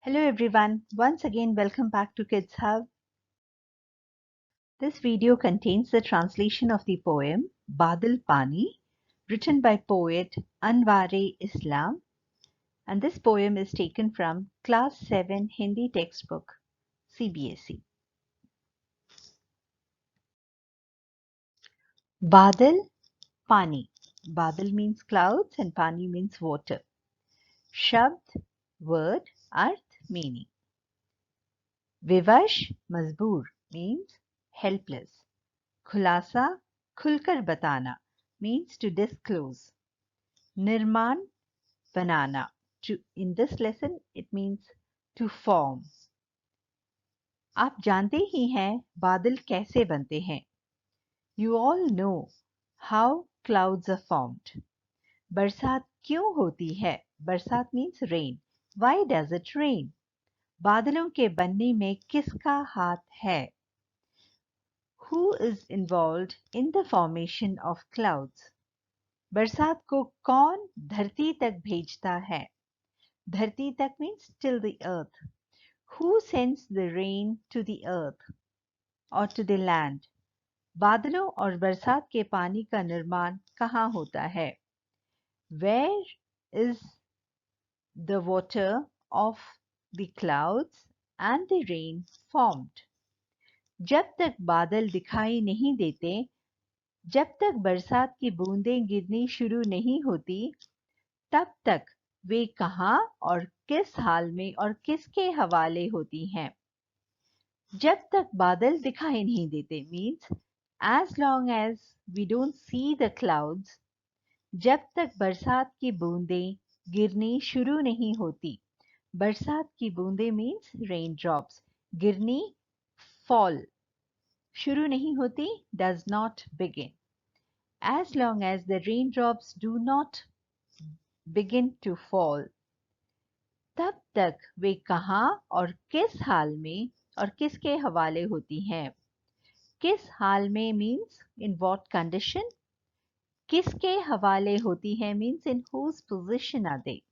Hello everyone, once again welcome back to Kids Hub. This video contains the translation of the poem Badal Pani, written by poet Anware Islam, and this poem is taken from Class 7 Hindi textbook, CBSE. Badal Pani. Badal means clouds and Pani means water. Shabd, word, arth, meaning. Vivash, mazboor means helpless. Khulasa, khulkar batana means to disclose. Nirman, banana. In this lesson, it means to form. आप जानते ही हैं बादल कैसे बनते हैं. You all know how clouds are formed. बरसात क्यों होती है? बरसात means rain. Why does it rain? बादलों के बनने में किसका हाथ है? Who is involved in the formation of clouds? बरसात को कौन धरती तक भेजता है? धरती तक means till the earth. Who sends the rain to the earth or to the land? बादलों और बरसात के पानी का निर्माण कहाँ होता है? Where is the water of the clouds and the rain formed? जब तक बादल दिखाई नहीं देते, जब तक बरसात की बूंदें गिरनी शुरू नहीं होती, तब तक वे कहाँ और किस हाल में और किसके हवाले होती हैं? जब तक बादल दिखाई नहीं देते means as long as we don't see the clouds, जब तक बरसात की बूंदें गिरनी शुरू नहीं होती. बरसात की बूंदें means raindrops. गिरनी fall. शुरू नहीं होती does not begin. As long as the raindrops do not begin to fall, तब तक वे कहाँ और किस हाल में और किसके हवाले होती हैं? किस हाल में means in what condition? किसके हवाले होती हैं means in whose position are they?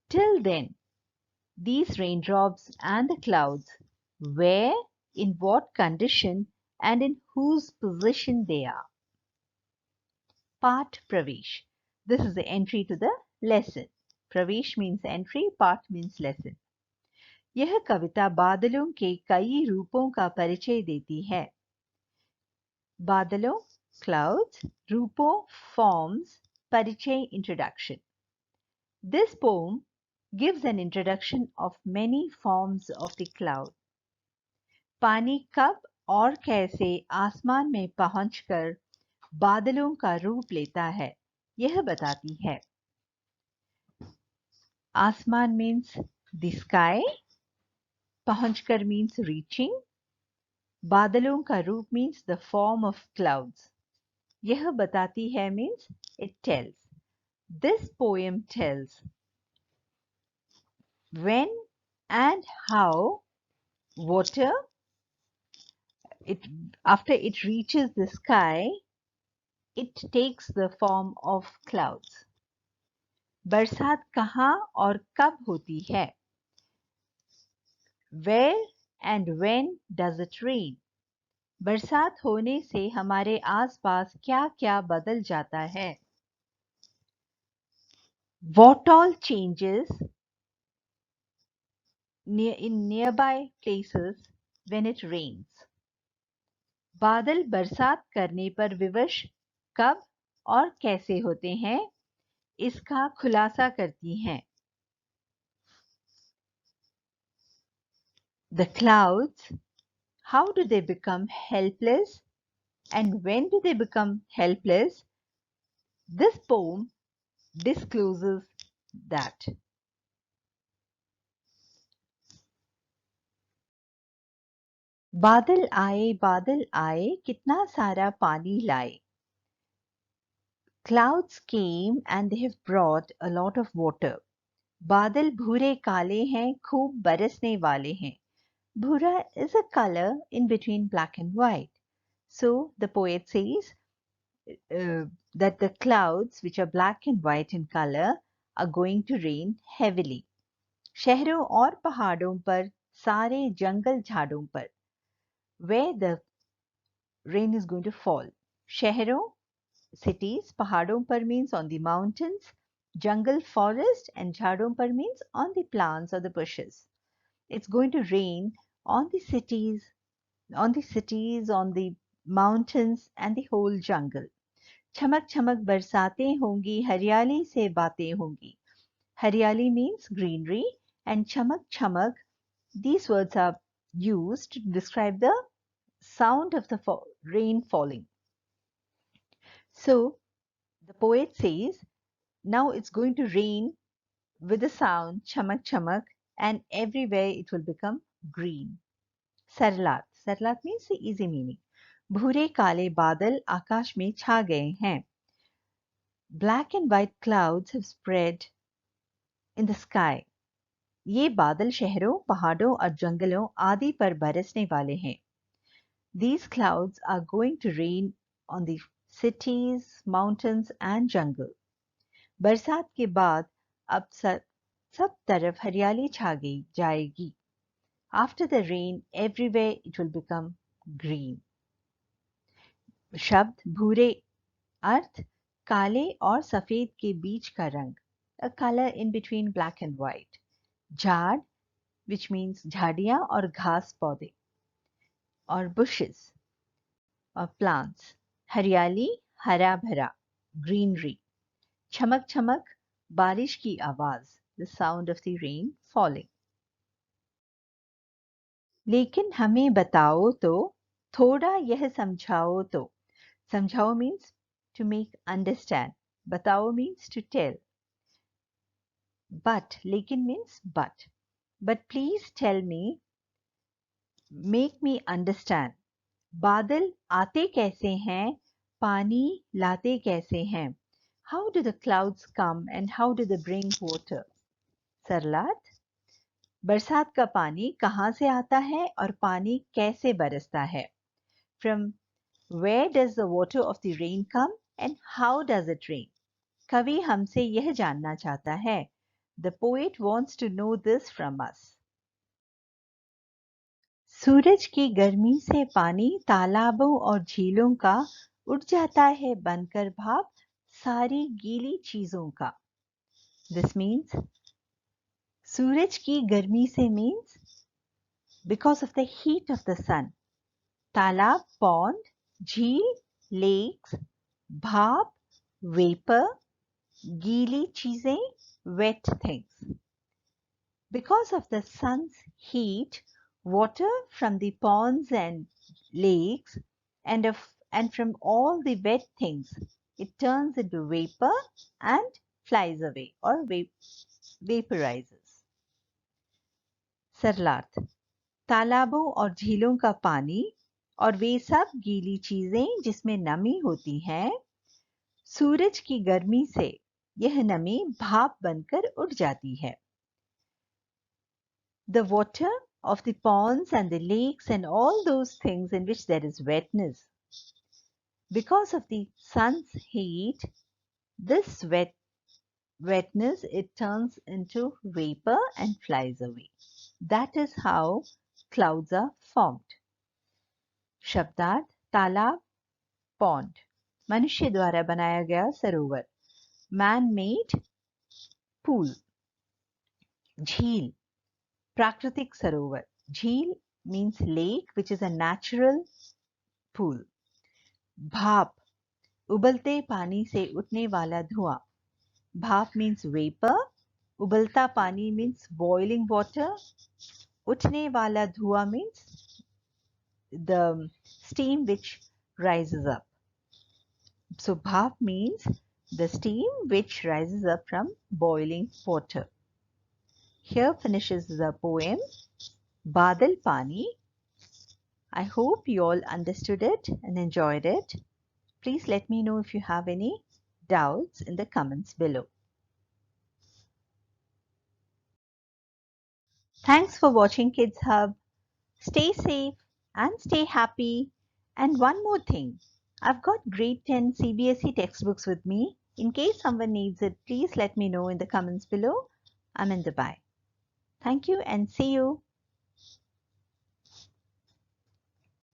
Till then, these raindrops and the clouds, where, in what condition, and in whose position they are. Part Pravesh. This is the entry to the lesson. Pravesh means entry, part means lesson. यह कविता बादलों के कई रूपों का परिचय देती है. बादलों, clouds, रूपों, forms, परिचय, introduction. This poem gives an introduction of many forms of the cloud. पानी कब और कैसे आसमान में पहुंचकर बादलों का रूप लेता है, यह बताती है. आसमान means the sky, पहुंचकर means reaching, बादलों का रूप means the form of clouds. यह बताती है means it tells. This poem tells when and how water, after it reaches the sky, it takes the form of clouds. बरसात कहाँ और कब होती है? Where and when does it rain? बरसात होने से हमारे आसपास क्या-क्या बदल जाता है? What all changes in nearby places when it rains? बादल बरसात करने पर विवश कब और कैसे होते हैं, इसका खुलासा करती हैं. The clouds, how do they become helpless and when do they become helpless? This poem discloses that. बादल आए कितना सारा पानी लाए. Clouds came and they have brought a lot of water. बादल भूरे काले हैं, खूब बरसने वाले हैं. Bhura is a color in between black and white. So the poet says that the clouds, which are black and white in color, are going to rain heavily. शहरों और पहाड़ों पर, सारे जंगल झाड़ों पर. Where the rain is going to fall. शहरों, cities, पहाड़ों पर means on the mountains, jungle, forest, and झाड़ों पर means on the plants or the bushes. It's going to rain on the cities, on the mountains, and the whole jungle. छमक छमक बरसातें होंगी, हरियाली से बातें होंगी. Hariali means greenery, and chamak chamak, these words are used to describe the sound of the rain falling. So the poet says, now it's going to rain with the sound chamak chamak, and everywhere it will become green. Sarlat. Sarlat means the easy meaning. भूरे काले बादल आकाश में छा गए हैं. Black and white clouds have spread in the sky. ये बादल शहरों, पहाड़ों और जंगलों आदि पर बरसने वाले हैं. These clouds are going to rain on the cities, mountains and jungle. बरसात के बाद अब सब तरफ हरियाली छा गई जाएगी. After the rain, everywhere it will become green. शब्द भूरे, अर्थ काले और सफेद के बीच का रंग, a color in between black and white. झाड़, which means झाड़ियाँ और घास पौधे, और bushes or plants. हरियाली, हरा भरा, greenery. चमक चमक, बारिश की आवाज, the sound of the rain falling. लेकिन हमें बताओ तो, थोड़ा यह समझाओ तो. समझाओ means to make understand. बताओ means to tell. But, लेकिन means but. But please tell me, make me understand. बादल आते कैसे हैं, पानी लाते कैसे हैं. How do the clouds come and how do they bring water? सरलात. बरसात का पानी कहाँ से आता है और पानी कैसे बरसता है. From where does the water of the rain come and how does it rain? कवि हमसे यह जानना चाहता है. The poet wants to know this from us. सूरज की गर्मी से पानी तालाबों और झीलों का उड़ जाता है बनकर भाप सारी गीली चीजों का. This means सूरज की गर्मी से means because of the heat of the sun. तालाब, pond, झील, lakes, भाप, vapor, गीली चीजें, wet things. Because of the sun's heat, water from the ponds and lakes and from all the wet things, it turns into vapor and flies away or vaporizes. सरलार्थ. तालाबों और झीलों का पानी और वे सब गीली चीजें जिसमें नमी होती है, सूरज की गर्मी से यह नमी भाप बनकर उड़ जाती है. The water of the ponds and the lakes and all those things in which there is wetness, because of the sun's heat, this wetness, it turns into vapor and flies away. That is how clouds are formed. शब्दार्थ तालाब, pond, मनुष्य द्वारा बनाया गया सरोवर, man-made pool. झील, प्राकृतिक सरोवर. झील means lake which is a natural pool. भाप, उबलते पानी से उठने वाला धुआं. भाप means vapor. उबलता पानी means boiling water. उठने वाला धुआं means the steam which rises up. So bhap means the steam which rises up from boiling water. Here finishes the poem Badal Pani. I hope you all understood it and enjoyed it. Please let me know if you have any doubts in the comments below. Thanks for watching Kids Hub. Stay safe and stay happy. And one more thing, I've got grade 10 CBSE textbooks with me. In case someone needs it, please let me know in the comments below. Amin Dubai. Thank you and see you.